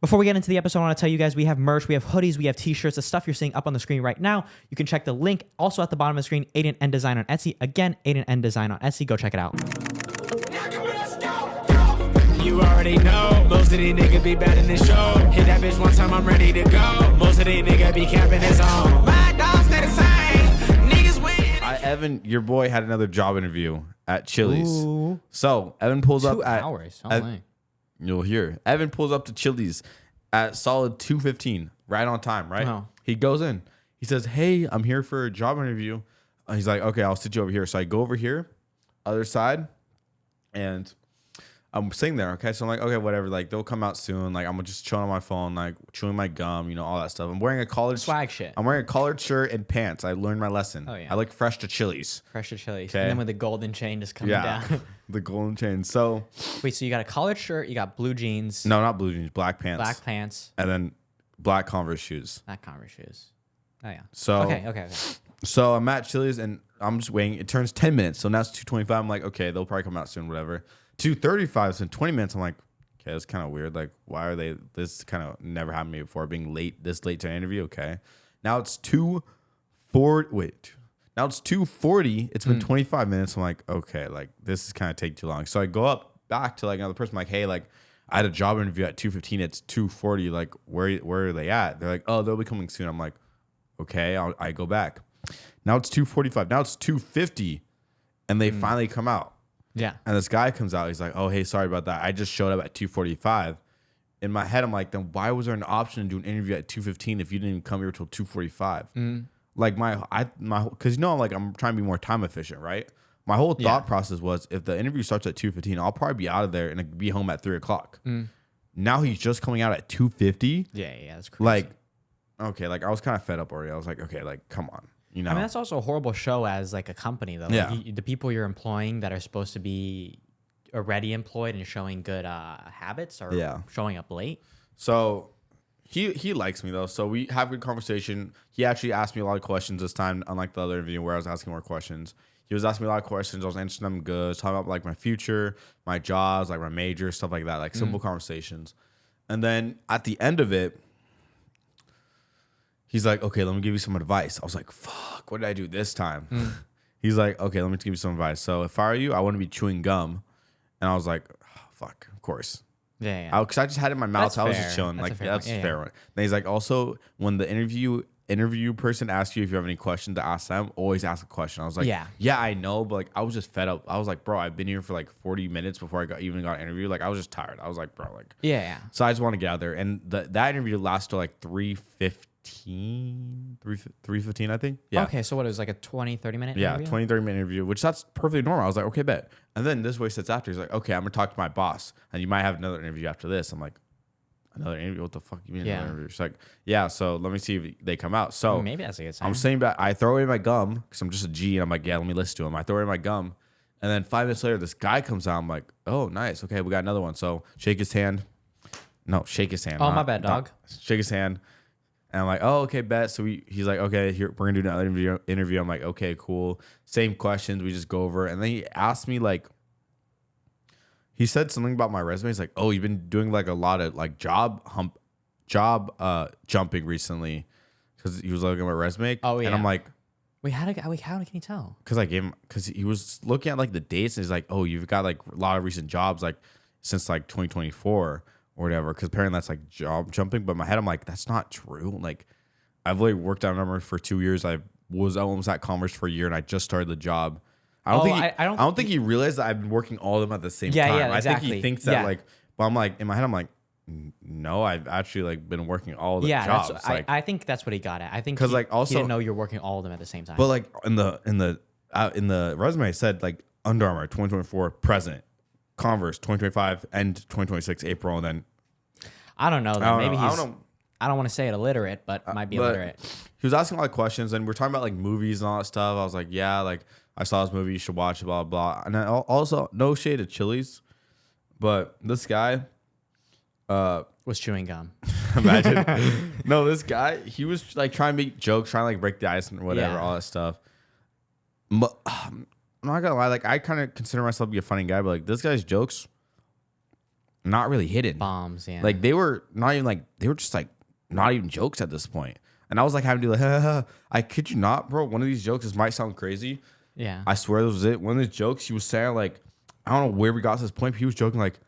Before we get into the episode, I want to tell you guys we have merch, we have hoodies, we have t-shirts, the stuff you're seeing up on the screen right now. You can check the link also at the bottom of the screen, Aidan N Design on Etsy. Again, Aidan N Design on Etsy. Go check it out. You already know, most of these niggas be bad in the show. Hit that bitch one time, I'm ready to go. Most of these niggas be capping his own. My dogs, they the same. Niggas win. Evan, your boy had another job interview at CHILIS. Ooh. So Evan pulls 2 up at hours. You'll hear. Evan pulls up to CHILIS at solid 2:15, right on time, right? Oh. He goes in. He says, "Hey, I'm here for a job interview." He's like, "Okay, I'll sit you over here." So I go over here, other side, and I'm sitting there. Okay, so I'm like, okay, whatever. Like they'll come out soon. Like I'm just chilling on my phone, like chewing my gum, all that stuff. I'm wearing a collared Swag shit. I'm wearing a collared shirt and pants. I learned my lesson. Oh, yeah. I look fresh to CHILIS. Fresh to CHILIS. Okay. And then with the golden chain just coming down. The golden chain. So Wait, so you got a collared shirt, you got blue jeans, no, not blue jeans, black pants. black pants, And then black Converse shoes. not Converse shoes. Oh yeah. So Okay. So I'm at CHILIS and I'm just waiting. It turns 10 minutes. So now it's 2:25. I'm like, okay, they'll probably come out soon, whatever. 2:35, so in 20 minutes, I'm like, okay, that's kind of weird. Like, why are they, this kind of never happened to me before, being this late to an interview. Okay. Now it's 2:40. It's been 25 minutes. I'm like, okay, like this is kind of take too long. So I go up back to like another person, like, hey, like I had a job interview at 2:15. It's 2:40. Like, where are they at? They're like, oh, they'll be coming soon. I'm like, okay, I go back. Now it's 2:45. Now it's 2:50. And they finally come out. Yeah. And this guy comes out. He's like, oh, hey, sorry about that. I just showed up at 2:45. In my head, I'm like, then why was there an option to do an interview at 2:15 if you didn't even come here till 2:45? Like because I'm trying to be more time efficient, right? My whole thought process was if the interview starts at 2:15, I'll probably be out of there and be home at 3:00. Now he's just coming out at 2:50. Yeah, that's crazy. Like, okay, like I was kind of fed up already. I was like, okay, like come on. I mean, that's also a horrible show as like a company, though. Like, Yeah. the people you're employing that are supposed to be already employed and showing good habits are showing up late. So he likes me though. So we have a good conversation. He actually asked me a lot of questions this time, unlike the other interview where I was asking more questions. He was asking me a lot of questions. I was answering them good. Talking about like my future, my jobs, like my major, stuff like that. Like simple conversations. And then at the end of it, he's like, okay, let me give you some advice. I was like, fuck, what did I do this time? He's like, okay, let me give you some advice. So if I were you, I wouldn't be chewing gum. And I person oh, fuck, of course. Yeah. Because I just had it in my mouth. That's So I was fair. just chilling. That's a Like, fair that's one. Yeah, fair one. Then he's like, also, when the interview person asks you if you have any questions to ask them, always ask a question. I was like, yeah, I know. But like, I was just fed up. I was like, bro, I've been here for like 40 minutes before I even got an interview. Like, I was just tired. I was like, bro, like. Yeah. So I just want to get out there. And that interview lasted like 3:15, I think. Yeah. Okay, so what, it was like a 20, 30-minute Yeah, interview? 20, 30-minute interview, which that's perfectly normal. I was like, okay, bet. And then this way sits after. He's like, okay, I'm going to talk to my boss, and you might have another interview after this. I'm like, another interview? What the fuck you mean another interview? She's like, yeah, so let me see if they come out. So Maybe that's a good sign. I'm saying that I throw away my gum because I'm just a G, and I'm like, yeah, let me listen to him. I throw away my gum, and then 5 minutes later, this guy comes out. I'm like, oh, nice. Okay, we got another one. So shake his hand. No, shake his hand. Oh, my bad, dog. Shake his hand. And I'm like, oh, okay, bet. So he's like, okay, here, we're going to do another interview. I'm like, okay, cool. Same questions. We just go over. And then he asked me, like, he said something about my resume. He's like, oh, you've been doing, like, a lot of, like, job jumping recently. Because he was looking at my resume. Oh, yeah. And I'm like. Wait, how can you tell? Because he was looking at, like, the dates. And he's like, oh, you've got, like, a lot of recent jobs, like, since, like, 2024. Or whatever, because apparently that's like job jumping. But in my head, I'm like, that's not true. Like, I've like worked at a number for 2 years. I was almost at Commerce for a year, and I just started the job. I don't think he realized that I've been working all of them at the same time. Yeah, exactly. I think he thinks that like, but I'm like in my head, I'm like, no, I've actually like been working all the jobs. I think that's what he got at. I think because like also he didn't know you're working all of them at the same time. But like in the resume, it said like Under Armour 2024 present. Converse 2025 and 2026 April, and then I don't know. Maybe he's. I don't want to say it illiterate, but might be illiterate. He was asking a lot of questions, and we're talking about like movies and all that stuff. I was like, yeah, like I saw this movie, you should watch it, blah blah. And then also no shade to CHILIS, but this guy was chewing gum. Imagine. No, this guy, he was like trying to make jokes, trying to like break the ice and whatever, all that stuff. I'm not gonna lie, like I kind of consider myself to be a funny guy, but like this guy's jokes, not really hidden. Bombs, yeah. Like they were not even like they were just like not even jokes at this point. And I was like having to like, I kid you not, bro. One of these jokes, this might sound crazy. Yeah. I swear this was it. One of these jokes, he was saying like, I don't know where we got to this point, but he was joking like,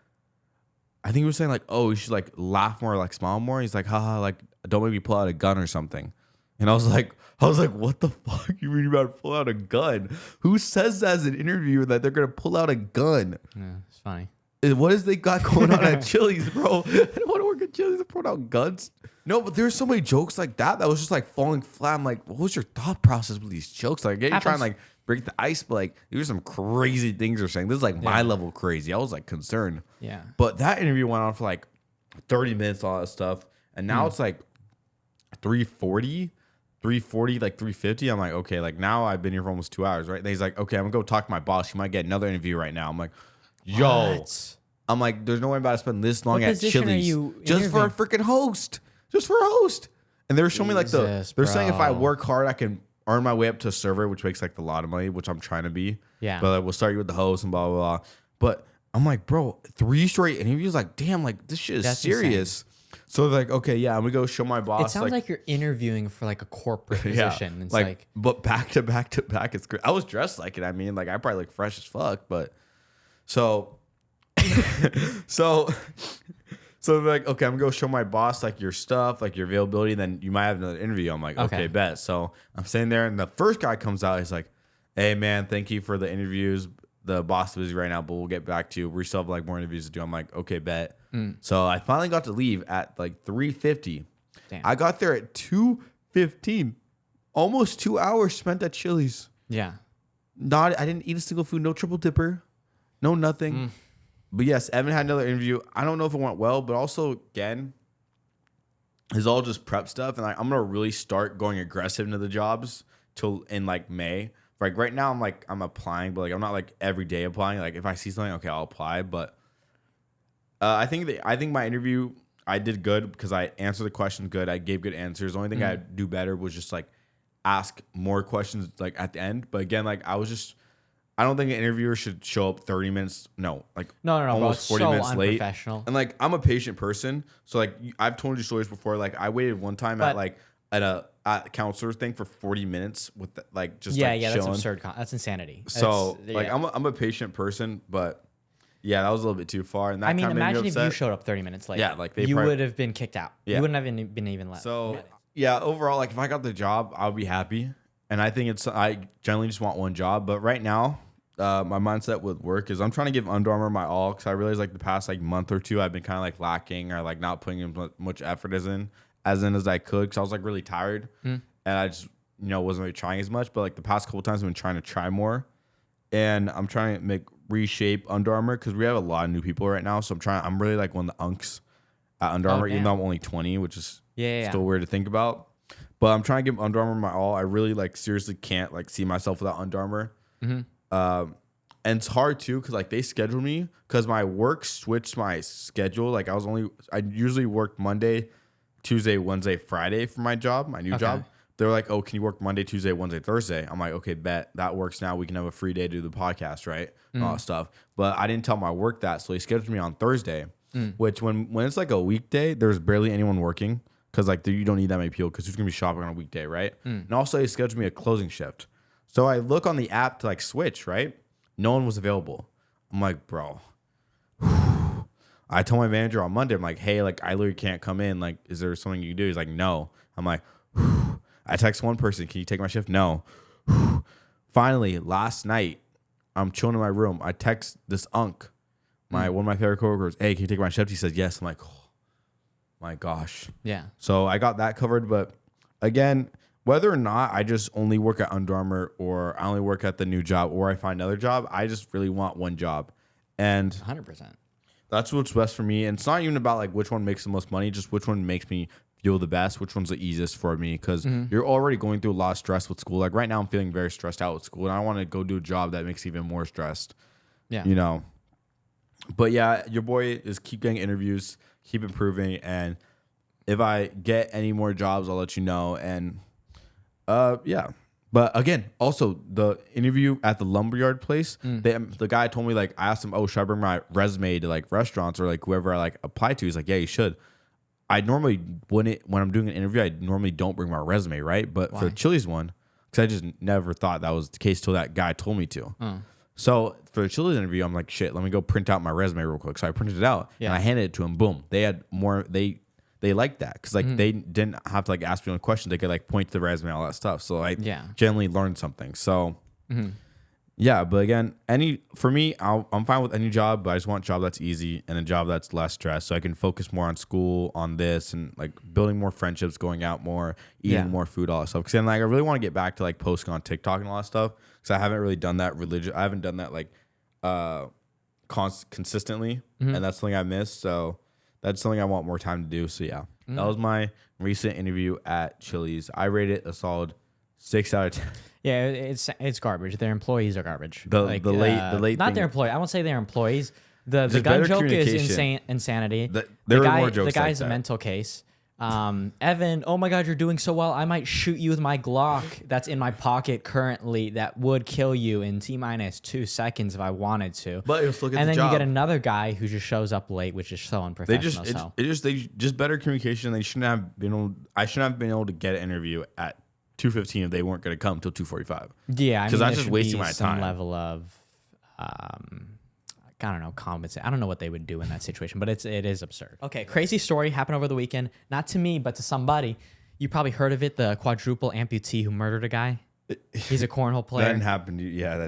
I think he was saying like, oh, you should like laugh more, like smile more. He's like, haha, like don't make me pull out a gun or something. And I was like, what the fuck you mean about to pull out a gun? Who says that as an interviewer that they're gonna pull out a gun? Yeah, it's funny. What is they got going on at Chili's, bro? I don't want to work at Chili's and pulling out guns. No, but there's so many jokes like that was just like falling flat. I'm like, what was your thought process with these jokes? Like, yeah, you're trying to like break the ice, but like these are some crazy things they're saying. This is like my level crazy. I was like concerned. Yeah. But that interview went on for like 30 minutes, all that stuff. And now it's like 340, like 350. I'm like, okay, like now I've been here for almost 2 hours, right? And he's like, okay, I'm gonna go talk to my boss. He might get another interview right now. I'm like, yo. What? I'm like, there's no way I'm about to spend this long What at position are Chili's you just for a interviewing? freaking host. Just for a host. And they were showing me like they're saying if I bro. work hard, I can earn my way up to a server, which makes like a lot of money, which I'm trying to be. Yeah. But like, we'll start you with the host and blah, blah, blah. But I'm like, bro, 3 straight interviews, like, damn, like this shit is That's serious. So they're like, okay, yeah, I'm gonna go show my boss. It sounds like you're interviewing for like a corporate position. Yeah, It's like, but back to back, it's great. I was dressed like it. I mean, like I probably look fresh as fuck, but so they're like, okay, I'm gonna go show my boss like your stuff, like your availability, and then you might have another interview. I'm like, okay, bet. So I'm sitting there, and the first guy comes out. He's like, hey man, thank you for the interviews. The boss is busy right now, but we'll get back to you. We still have like more interviews to do. I'm like, okay, bet. So I finally got to leave at like 3:50. Damn. I got there at 2:15. Almost 2 hours spent at Chili's. yeah. I didn't eat a single food, no triple dipper, no nothing. But yes, Evan had another interview. I don't know if it went well, but also again, it's all just prep stuff. And like, I'm gonna really start going aggressive into the jobs till in like May. Like right now, I'm applying, but like I'm not like every day applying. Like if I see something, okay, I'll apply. But I think my interview I did good because I answered the questions good. I gave good answers. The only thing I'd do better was just like ask more questions like at the end. But again, like I don't think an interviewer should show up 30 minutes. No, like No, almost bro, 40 so minutes late. unprofessional. And like I'm a patient person, so like I've told you stories before. Like I waited one time at a counselor thing for 40 minutes with like just Yeah, like yeah, chilling. that's absurd. That's insanity. So That's- like yeah. I'm a patient person, but yeah, that was a little bit too far. And that I mean, kind of made me imagine if you upset. showed up 30 minutes late. Yeah, like they you probably- would have been kicked out. Yeah. You wouldn't have been even let. So yeah, overall, like if I got the job, I'll be happy. And I think I generally just want one job. But right now, my mindset with work is I'm trying to give Under Armour my all because I realized like the past like month or two I've been kind of like lacking or like not putting in much effort as I could because I was like really tired and I just wasn't really trying as much. But like the past couple times I've been trying to try more, and I'm trying to reshape Under Armour because we have a lot of new people right now. So I'm really like one of the unks at Under Armour, even though I'm only 20, which is still weird to think about. But I'm trying to give Under Armour my all. I really like seriously can't like see myself without Under Armour. And it's hard too because like they scheduled me because my work switched my schedule. Like I usually worked Monday, Tuesday, Wednesday, Friday for my job, my new job. They're like, oh, can you work Monday, Tuesday, Wednesday, Thursday? I'm like, okay, bet that works now. We can have a free day to do the podcast, right? And all that stuff. But I didn't tell my work that, so they scheduled me on Thursday, which when it's like a weekday, there's barely anyone working because like you don't need that many people because who's gonna be shopping on a weekday, right? And also they scheduled me a closing shift. So I look on the app to like switch, right? No one was available. I'm like, bro. I told my manager on Monday, I'm like, hey, like I literally can't come in. Like, is there something you can do? He's like, no. I'm like, I text one person, can you take my shift? No. Finally, last night, I'm chilling in my room. I text this unk, one of my favorite coworkers, hey, can you take my shift? He says yes. I'm like, oh my gosh. Yeah. So I got that covered. But again, whether or not I just only work at Under Armour or I only work at the new job or I find another job, I just really want one job. And 100%. that's what's best for me. And it's not even about like which one makes the most money, just which one makes me feel the best, which one's the easiest for me. Because you're already going through a lot of stress with school. Like right now I'm feeling very stressed out with school and I want to go do a job that makes me even more stressed. Yeah. But yeah, your boy is keep getting interviews, keep improving. And if I get any more jobs, I'll let you know. And yeah, But again, also the interview at the lumberyard place, the guy told me like, I asked him, oh, should I bring my resume to like restaurants or like whoever I like apply to? He's like, yeah, you should. I normally when I'm doing an interview, I normally don't bring my resume, right? But for the CHILIS one, because I just never thought that was the case till that guy told me to. So for the CHILIS interview, I'm like, shit, let me go print out my resume real quick. So I printed it out and I handed it to him. Boom, they had more. They liked that because like they didn't have to like ask me one question. They could like point to the resume, all that stuff. So I generally learned something. So yeah, but again, for me, I'm fine with any job, but I just want a job that's easy and a job that's less stress, so I can focus more on school, on this, and like building more friendships, going out more, eating more food, all that stuff. Because then like I really want to get back to like posting on TikTok and all that stuff because I haven't really done that I haven't done that like consistently, and that's something I missed. So that's something I want more time to do. So yeah, that was my recent interview at CHILIS. I rated it a solid 6 out of 10. Yeah, it's garbage. Their employees are garbage. The late not thing, their employees. I won't say their employees. The gun better joke is communication. insanity. There were more jokes The guy's like a that. mental case. Evan, oh my God, you're doing so well. I might shoot you with my Glock that's in my pocket currently that would kill you in T-minus 2 seconds if I wanted to. But you'll still get and the then job. you get another guy who just shows up late, which is so unprofessional. They just better communication. They shouldn't have been able. I shouldn't have been able to get an interview at 2:15 if they weren't going to come till 2:45. Yeah, because that's there just should wasting be my some time. level of, I don't know, compensate. I don't know what they would do in that situation, but it is absurd. Okay, crazy story happened over the weekend. Not to me, but to somebody. You probably heard of it. The quadruple amputee who murdered a guy. He's a cornhole player. That didn't happen to you. Yeah.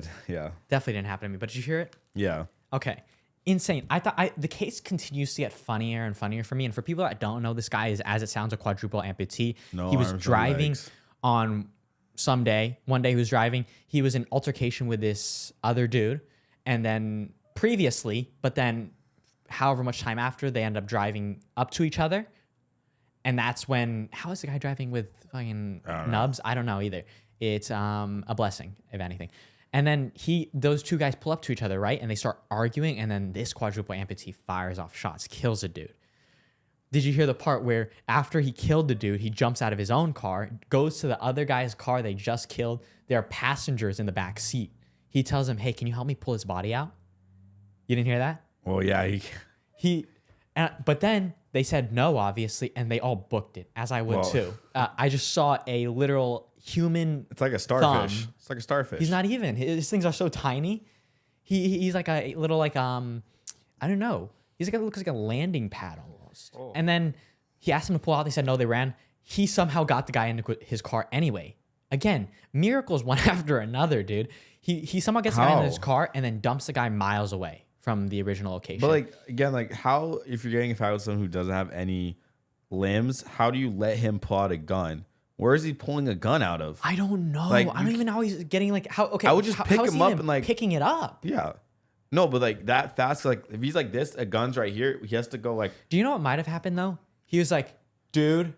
Definitely didn't happen to me. But did you hear it? Yeah. Okay. Insane. I thought the case continues to get funnier and funnier for me. And for people that don't know, this guy is, as it sounds, a quadruple amputee. No he was arms, no driving legs. on one day he was driving. He was in altercation with this other dude. And then previously, but then however much time after, they end up driving up to each other. And that's when, how is the guy driving with fucking nubs? I don't know either. It's a blessing, if anything. And then those two guys pull up to each other, right? And they start arguing. And then this quadruple amputee fires off shots, kills a dude. Did you hear the part where after he killed the dude, he jumps out of his own car, goes to the other guy's car they just killed. There are passengers in the back seat. He tells him, hey, can you help me pull his body out? You didn't hear that? Well, yeah. But then they said no, obviously, and they all booked it, as I would too. I just saw a literal human. It's like a starfish. thumb. It's like a starfish. He's not even. His things are so tiny. He's like a little I don't know. He's like looks like a landing pad almost. Oh. And then he asked him to pull out. They said no. They ran. He somehow got the guy into his car anyway. Again, miracles one after another, dude. He somehow gets the guy in his car and then dumps the guy miles away from the original location. But like again, like how if you're getting a fight with someone who doesn't have any limbs, how do you let him pull out a gun? Where is he pulling a gun out of? I don't know. Like, I don't even know how he's getting like how. Okay, I would just pick how is him he up even and like picking it up. Yeah, no, but like that fast. Like if he's like this, a gun's right here. He has to go like. Do you know what might have happened though? He was like, "Dude,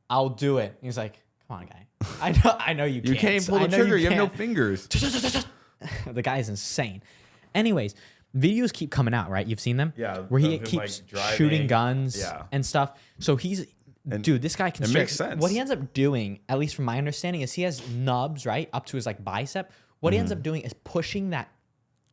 I'll do it." He was like, "Come on, guy. I know you can't. You can't pull the trigger. You have no fingers." The guy is insane. Anyways, videos keep coming out, right? You've seen them? Yeah. Where he of him, keeps like, driving. shooting guns Yeah. and stuff. So dude, this guy can it makes sense. What he ends up doing, at least from my understanding, is he has nubs, right? Up to his like bicep. What he ends up doing is pushing that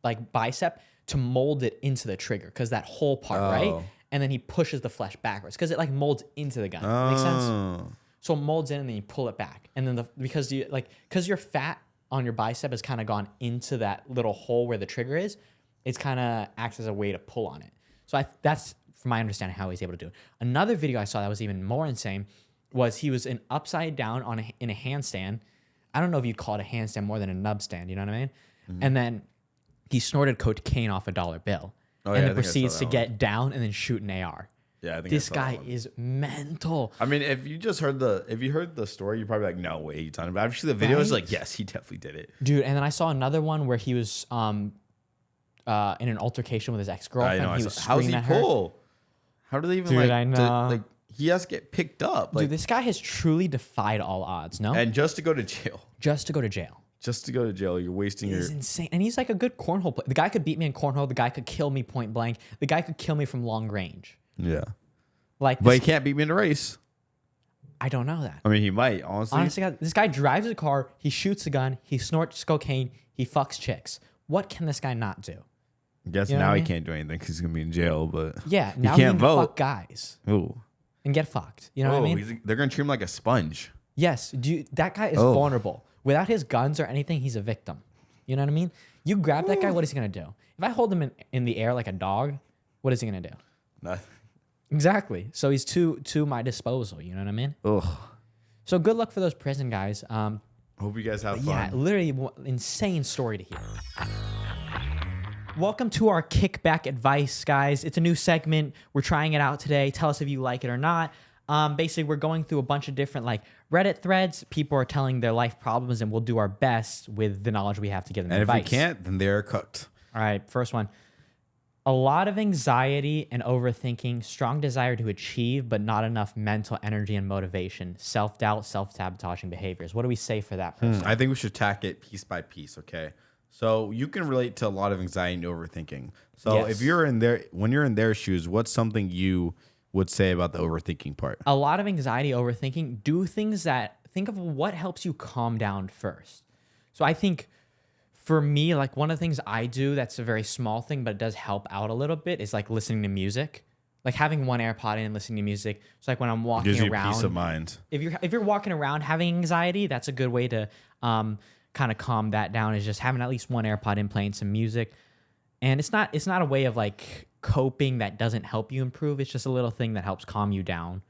like bicep to mold it into the trigger. Cause that whole part, right? And then he pushes the flesh backwards. Cause it like molds into the gun. Makes sense? So it molds in and then you pull it back. And then because your fat on your bicep has kind of gone into that little hole where the trigger is, it's kind of acts as a way to pull on it. So that's from my understanding how he's able to do it. Another video I saw that was even more insane was he was upside down in a handstand. I don't know if you'd call it a handstand more than a nub stand, you know what I mean? And then he snorted cocaine off a $1 bill and then proceeds to get down and then shoot an AR. Yeah, I think this guy is mental. I mean, if you heard the story, you're probably like, no way, you talking about. After you see the video, it's like, yes, he definitely did it, dude. And then I saw another one where he was in an altercation with his ex-girlfriend. I know. He was How's he screaming at her. pull? How do they even Dude, I know. like he has to get picked up? Like, Dude, this guy has truly defied all odds. No, and just to go to jail. Just to go to jail. Just to go to jail, you're wasting your. He's insane, and he's like a good cornhole player. The guy could beat me in cornhole. The guy could kill me point blank. The guy could kill me from long range. Yeah. Like, But he can't beat me in a race. I don't know that. I mean, he might, honestly. Honestly, God, this guy drives a car, he shoots a gun, he snorts cocaine, he fucks chicks. What can this guy not do? I guess You know now what I he mean? can't do anything because he's going to be in jail, but Yeah, he now he can't can vote. fuck guys Ooh. and get fucked. You know what I mean? They're going to treat him like a sponge. Yes, that guy is vulnerable. Without his guns or anything, he's a victim. You know what I mean? You grab that guy, what is he going to do? If I hold him in the air like a dog, what is he going to do? Nothing. Exactly. So he's to my disposal. You know what I mean? Ugh. So good luck for those prison guys. Hope you guys have fun. Yeah, literally insane story to hear. Welcome to our kickback advice, guys. It's a new segment. We're trying it out today. Tell us if you like it or not. Basically, we're going through a bunch of different like Reddit threads. People are telling their life problems, and we'll do our best with the knowledge we have to give them And advice. if we can't, then they're cooked. All right, first one. A lot of anxiety and overthinking, strong desire to achieve, but not enough mental energy and motivation, self-doubt, self-sabotaging behaviors. What do we say for that person? I think we should attack it piece by piece, okay? So you can relate to a lot of anxiety and overthinking. So Yes. if you're in their, when you're in their shoes, what's something you would say about the overthinking part? A lot of anxiety, overthinking, do things that, think of what helps you calm down first. So I think for me, like one of the things I do that's a very small thing, but it does help out a little bit is like listening to music. Like having one AirPod in and listening to music. So like when I'm walking Gives you around, peace of mind. if you're walking around having anxiety, that's a good way to kind of calm that down, is just having at least one AirPod in, playing some music. And it's not a way of like coping that doesn't help you improve. It's just a little thing that helps calm you down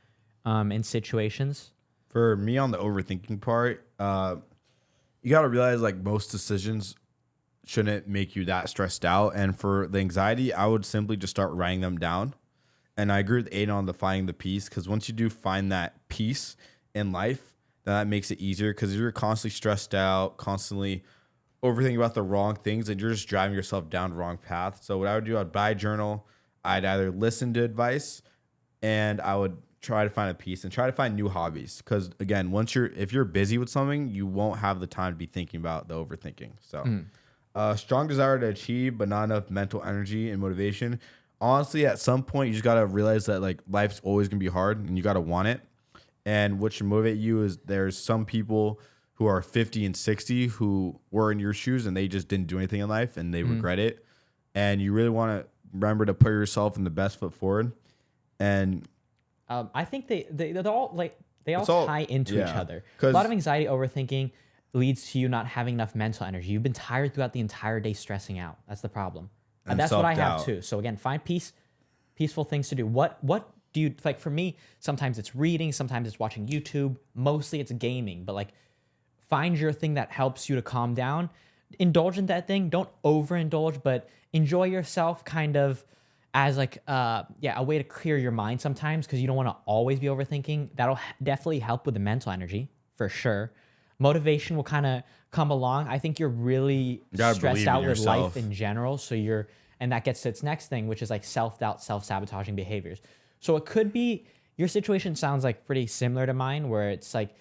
in situations. For me on the overthinking part, you got to realize like most decisions shouldn't make you that stressed out. And for the anxiety, I would simply just start writing them down. And I agree with Aidan on the finding the peace, because once you do find that peace in life, then that makes it easier, because if you're constantly stressed out, constantly overthinking about the wrong things, and you're just driving yourself down the wrong path. So what I would do, I'd buy a journal. I'd either listen to advice, and I would try to find a peace and try to find new hobbies. Because again, if you're busy with something, you won't have the time to be thinking about the overthinking. So strong desire to achieve, but not enough mental energy and motivation. Honestly, at some point, you just got to realize that like life's always going to be hard, and you got to want it. And what should motivate you is there's some people who are 50 and 60 who were in your shoes and they just didn't do anything in life and they regret it. And you really want to remember to put yourself in the best foot forward. And I think they're all like they all tie into each other. A lot of anxiety, overthinking leads to you not having enough mental energy. You've been tired throughout the entire day, stressing out. That's the problem. And that's what I have too. So again, find peaceful things to do. What do you like? For me, sometimes it's reading, sometimes it's watching YouTube. Mostly it's gaming. But like, find your thing that helps you to calm down. Indulge in that thing. Don't overindulge, but enjoy yourself kind of as like a way to clear your mind sometimes, because you don't want to always be overthinking. That'll definitely help with the mental energy for sure. Motivation will kind of come along. I think you're really stressed out with life in general. So and that gets to its next thing, which is like self-doubt, self-sabotaging behaviors. So it could be, your situation sounds like pretty similar to mine, where it's like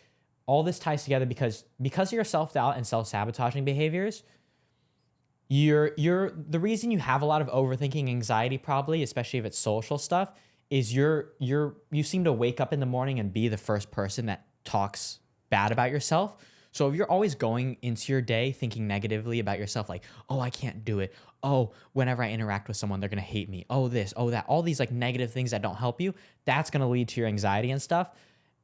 all this ties together because of your self-doubt and self-sabotaging behaviors. The reason you have a lot of overthinking, anxiety, probably, especially if it's social stuff, is you seem to wake up in the morning and be the first person that talks bad about yourself. So if you're always going into your day thinking negatively about yourself, like, oh, I can't do it. Oh, whenever I interact with someone, they're going to hate me. Oh, this, oh, that, all these like negative things that don't help you, that's going to lead to your anxiety and stuff.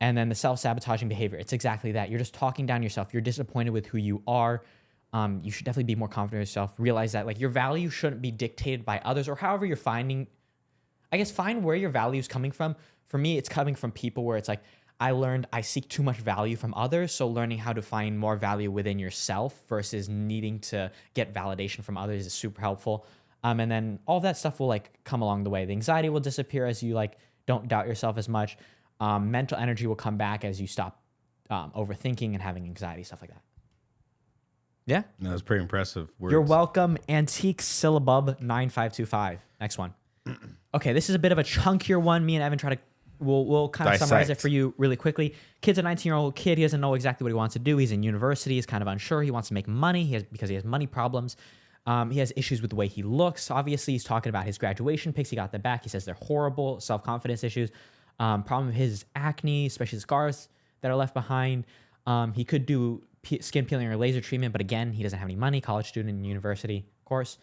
And then the self-sabotaging behavior, it's exactly that. You're just talking down yourself. You're disappointed with who you are. You should definitely be more confident in yourself. Realize that like your value shouldn't be dictated by others, or however you're finding, I guess, find where your value is coming from. For me, it's coming from people where it's like, I learned I seek too much value from others. So learning how to find more value within yourself versus needing to get validation from others is super helpful. And then all that stuff will like come along the way. The anxiety will disappear as you like don't doubt yourself as much. Mental energy will come back as you stop overthinking and having anxiety, stuff like that. Yeah? that was pretty impressive words. You're welcome. Antique Syllabub 9525. Next one. Okay, this is a bit of a chunkier one. Me and Evan try to We'll kind of summarize it for you really quickly. Kid's a 19-year-old kid. He doesn't know exactly what he wants to do. He's in university. He's kind of unsure. He wants to make money because he has money problems. He has issues with the way he looks. Obviously, he's talking about his graduation pics. He got them back. He says they're horrible. Self-confidence issues. Problem of his acne, especially the scars that are left behind. He could do skin peeling or laser treatment, but again, he doesn't have any money. College student in university, of course.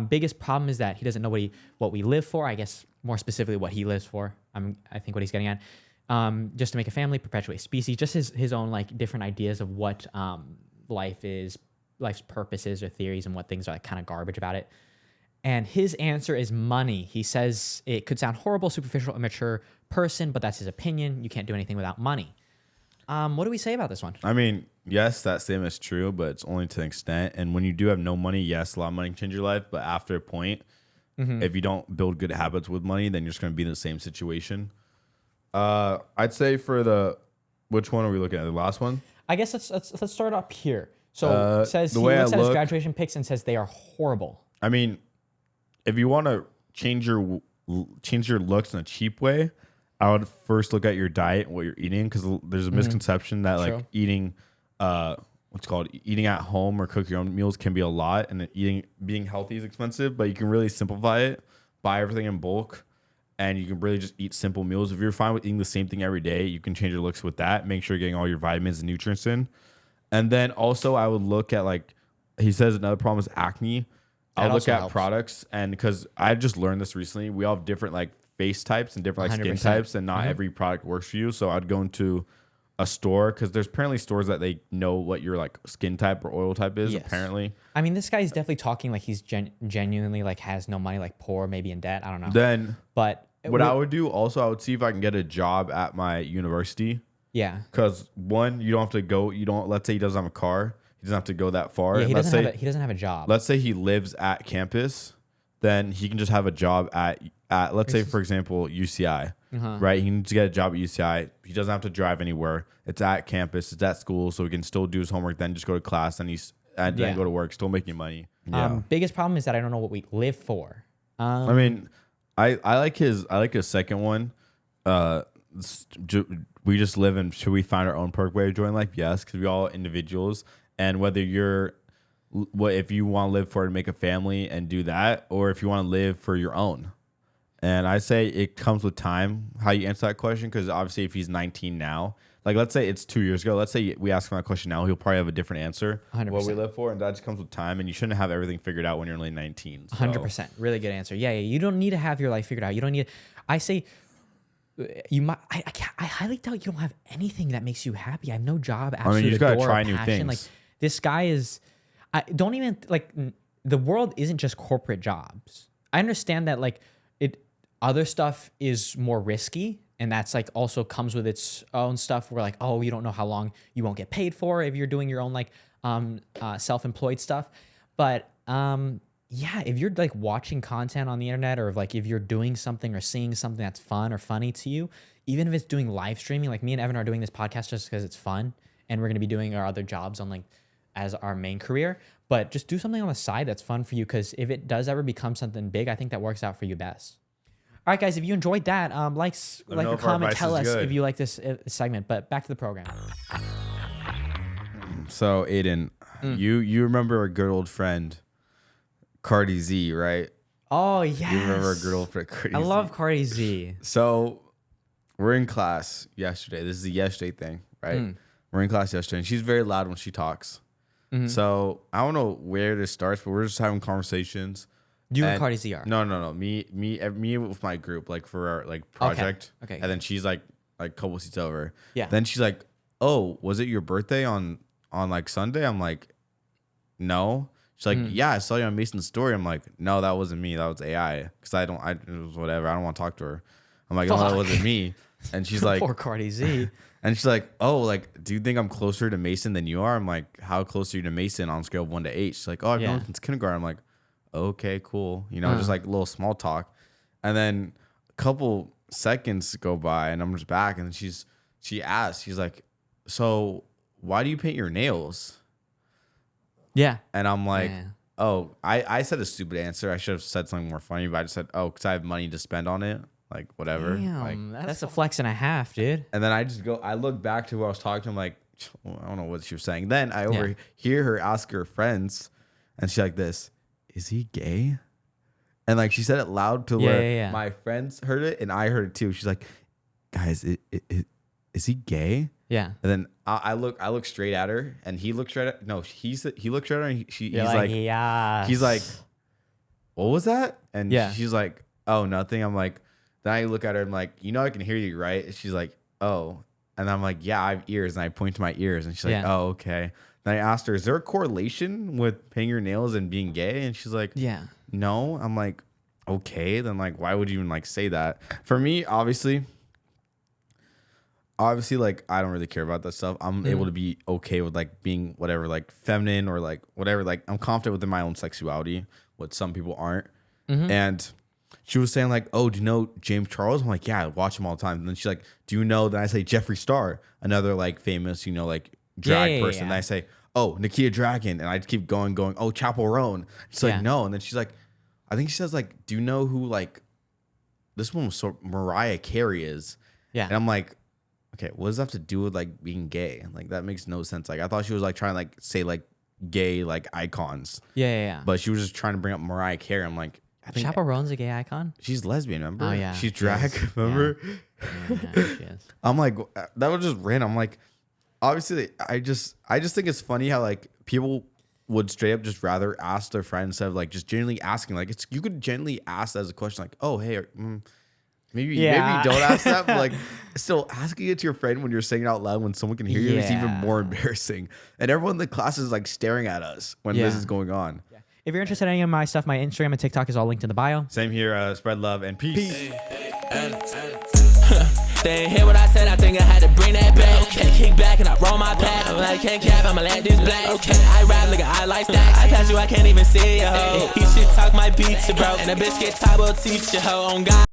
Biggest problem is that he doesn't know what we live for. I guess more specifically what he lives for. I think what he's getting at. Just to make a family, perpetuate species, just his own like different ideas of what life's purposes or theories and what things are like kind of garbage about it. And his answer is money. He says it could sound horrible, superficial, immature person, but that's his opinion. You can't do anything without money. What do we say about this one? I mean, yes, that statement is true, but it's only to an extent. And when you do have no money, yes, a lot of money can change your life. But after a point, if you don't build good habits with money, then you're just going to be in the same situation. I'd say which one are we looking at? The last one? I guess let's start up here. So it says he looks at his graduation pics and says they are horrible. I mean, if you want to change your looks in a cheap way, I would first look at your diet and what you're eating, because there's a misconception that like eating eating at home or cook your own meals can be a lot, and being healthy is expensive. But you can really simplify it, buy everything in bulk, and you can really just eat simple meals. If you're fine with eating the same thing every day, you can change your looks with that. Make sure you're getting all your vitamins and nutrients in. And then also I would look at, like he says, another problem is acne. I'll look at products, and because I just learned this recently, we all have different like face types and different like skin types, and not every product works for you. So I'd go into a store, because there's apparently stores that they know what your like skin type or oil type is. Yes. Apparently, I mean, this guy's definitely talking like he's genuinely like has no money, like poor, maybe in debt. I don't know. Then, but what I would do also, I would see if I can get a job at my university. Yeah, because one, you don't have to go. Let's say he doesn't have a car. He doesn't have to go that far. Yeah, he doesn't have a job. Let's say he lives at campus, then he can just have a job at let's say, for example, UCI, right? He needs to get a job at UCI. He doesn't have to drive anywhere. It's at campus. It's at school, so he can still do his homework, then just go to class, and then go to work, still making money. Yeah. Biggest problem is that I don't know what we live for. I mean, I like his second one. We just live in. Should we find our own perfect way of enjoying life? Yes, because we all individuals. And whether if you want to live for to make a family and do that, or if you want to live for your own. And I say it comes with time, how you answer that question, because obviously if he's 19 now, like let's say it's 2 years ago, let's say we ask him that question now, he'll probably have a different answer, 100%. What we live for, and that just comes with time, and you shouldn't have everything figured out when you're only 19. So. 100%. Really good answer. Yeah, you don't need to have your life figured out. You don't need, I say, you might. I highly doubt you don't have anything that makes you happy. I have no job. I mean, you just gotta try new things. Like this guy is. Don't even like. The world isn't just corporate jobs. I understand that like other stuff is more risky, and that's like also comes with its own stuff. Where like, oh, you don't know how long you won't get paid for if you're doing your own like self-employed stuff. But yeah, if you're like watching content on the internet, or like if you're doing something or seeing something that's fun or funny to you, even if it's doing live streaming, like me and Evan are doing this podcast just because it's fun, and we're going to be doing our other jobs on like as our main career, but just do something on the side that's fun for you, because if it does ever become something big, I think that works out for you best. All right, guys, if you enjoyed that, like or comment, tell us if you like this segment. But back to the program. So Aidan, you remember a good old friend, Carti Z, right? Oh, yes. You remember a good old friend, Carti Z? I love Carti Z. So we're in class yesterday. This is a yesterday thing, right? We're in class yesterday, and she's very loud when she talks. So I don't know where this starts, but we're just having conversations. You and Carti Z are? No. Me with my group, like for our like project. Okay. And then she's like a couple seats over. Yeah. Then she's like, "Oh, was it your birthday on like Sunday?" I'm like, "No." She's like, "Yeah, I saw you on Mason's story." I'm like, "No, that wasn't me. That was AI." Because it was whatever. I don't want to talk to her. I'm like, "No, that wasn't me." And she's like, poor Carti Z. And she's like, "Oh, like, do you think I'm closer to Mason than you are?" I'm like, "How close are you to Mason on a scale of 1 to 8?" She's like, "Oh, I've known him since kindergarten." I'm like, "Okay, cool." You know, just like a little small talk. And then a couple seconds go by, and I'm just back, and she asks, she's like, "So why do you paint your nails?" Yeah. And I'm like, "Oh, I said a stupid answer. I should have said something more funny, but I just said, oh, because I have money to spend on it." Like, whatever. Damn, like, that's a flex and a half, dude. And then I look back to who I was talking to. I'm like, I don't know what she was saying. Then I overhear her ask her friends, and she's like, "This, is he gay?" And like she said it loud to where my friends heard it, and I heard it too. She's like, guys, is he gay? Yeah. And then I look straight at her, and he looked straight at he looked straight at her, and he's like, yes. he's like, what was that? And Yeah. she's like, oh, nothing. I'm like, then I look at her, I'm like, you know, I can hear you, right? And she's like, oh, and I'm like, yeah, I have ears, and I point to my ears, and she's like, Yeah. oh, okay. Then I asked her, is there a correlation with painting your nails and being gay? And she's like, yeah. no. I'm like, okay, then like, why would you even like say that? For me, obviously, like, I don't really care about that stuff. I'm able to be okay with like being whatever, like feminine or like whatever. Like I'm confident within my own sexuality, what some people aren't. And she was saying like, oh, do you know James Charles? I'm like, yeah, I watch him all the time. And then she's like, do you know? Then I say Jeffree Star, another like famous, you know, like drag person. And I say, oh, Nakia Dragon. And I keep going, oh, Chapel Roan. She's like, no. And then she's like, I think she says like, do you know who like this one was Mariah Carey is? Yeah. And I'm like, okay, what does that have to do with like being gay? Like that makes no sense. Like I thought she was like trying to like say like gay like icons. Yeah. But she was just trying to bring up Mariah Carey. I'm like, I think Chappell Roan's a gay icon. she's lesbian, remember? Oh, yeah, She's she drag, is. remember? Yeah, she is. I'm like, that was just random. I'm like, obviously, I just think it's funny how like people would straight up just rather ask their friends instead of like just genuinely asking. Like you could genuinely ask that as a question, like, oh hey, maybe don't ask that, but like still asking it to your friend when you're saying it out loud when someone can hear you is even more embarrassing. And everyone in the class is like staring at us when this is going on. Yeah. If you're interested in any of my stuff, my Instagram and TikTok is all linked in the bio. Same here. Spread love and peace. They ain't hear what I said, I think I had to bring that back. Okay, kick back and I roll my pack. I'm like, can't cap, I'ma let this black. Okay, I rap, nigga, I like that. I pass you, I can't even see ya, ho. He shit talk my beats, bro. And a bitch get top, will teach ya, ho. On God.